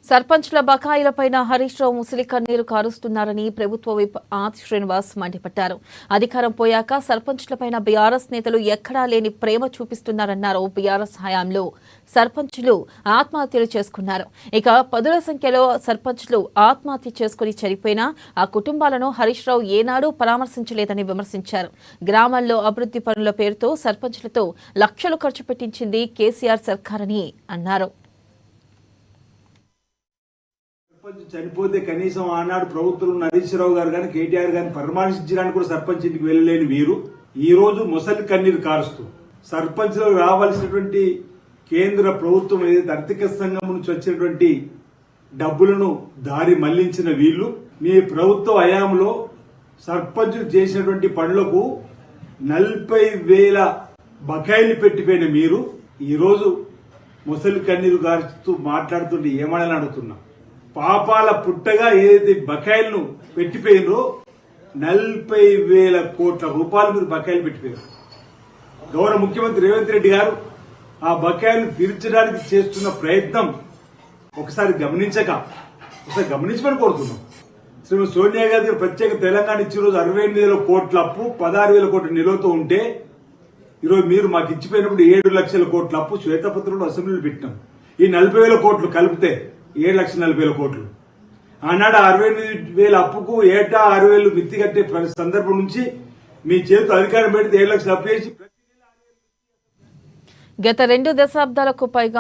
సర్పంచ్ల బకాయిలపైన హరీష్ రావు ముసలి కన్నీరు కారుస్తున్నారని ప్రభుత్వ విప్ ఆది శ్రీనివాస్ మండిపడ్డారు. అధికారం పోయాక సర్పంచ్లపైన బీఆర్ఎస్ నేతలు ఎక్కడా లేని ప్రేమ చూపిస్తున్నారన్నారు. బీఆర్ఎస్ హయాంలో సర్పంచ్లు ఆత్మహత్యలు చేసుకున్నారు. ఇక పదుల సంఖ్యలో సర్పంచ్లు ఆత్మహత్య చేసుకుని చనిపోయినా ఆ కుటుంబాలను హరీష్ రావు ఏనాడూ పరామర్శించలేదని విమర్శించారు. గ్రామాల్లో అభివృద్ధి పనుల పేరుతో సర్పంచ్లతో లక్షలు ఖర్చు పెట్టించింది కేసీఆర్ సర్కారని అన్నారు. చనిపోతే కనీసం ఆనాడు ప్రభుత్వం హరీష్ రావు గారు కానీ కేటీఆర్ గారిని పరామర్శించడానికి కూడా సర్పంచ్ ఇంటికి వెళ్ళలేని వీరు ఈ రోజు ముసలి కన్నీరు కారుస్తూ సర్పంచ్లకు రావాల్సినటువంటి కేంద్ర ప్రభుత్వం ఏదైతే ఆర్థిక సంఘం నుంచి వచ్చినటువంటి డబ్బులను దారి మళ్లించిన వీళ్లు మీ ప్రభుత్వ హయాంలో సర్పంచులు చేసినటువంటి పనులకు 40,000 బకాయిలు పెట్టిపోయిన మీరు ఈ రోజు ముసలి కన్నీరు కారుస్తూ మాట్లాడుతుంటే ఏమని అడుగుతున్నా. పాపాల పుట్టగా ఏదైతే బకాయిలను పెట్టిపోయినరో 40,000 కోట్ల రూపాయలు మీరు బకాయిలు పెట్టిపోయారు. గౌరవ ముఖ్యమంత్రి రేవంత్ రెడ్డి గారు ఆ బకాయిలను తీర్చడానికి చేస్తున్న ప్రయత్నం ఒకసారి గమనించమని కోరుతున్నాం. శ్రీమతి సోనియా గాంధీ ప్రత్యేక తెలంగాణ ఇచ్చిన రోజు 68,000 కోట్ల అప్పు 16,000 కోట్ల నిలువతో ఉంటే ఈరోజు మీరు మాకు ఇచ్చిపోయినప్పుడు 7 లక్షల కోట్ల అప్పు శ్వేతపత్రంలో అసెంబ్లీలో పెట్టినాం. ఈ 40,000 కోట్లు కలిపితే 7,40,000 కోట్లు. ఆనాడు 68,000 అప్పుకు ఏటా 6,000 మిత్తి కట్టే సందర్భం నుంచి మీ చేతితో అధికారం పెడితే 7 లక్షలు అప్పు చేసి గత 2 దశాబ్దాలకు పైగా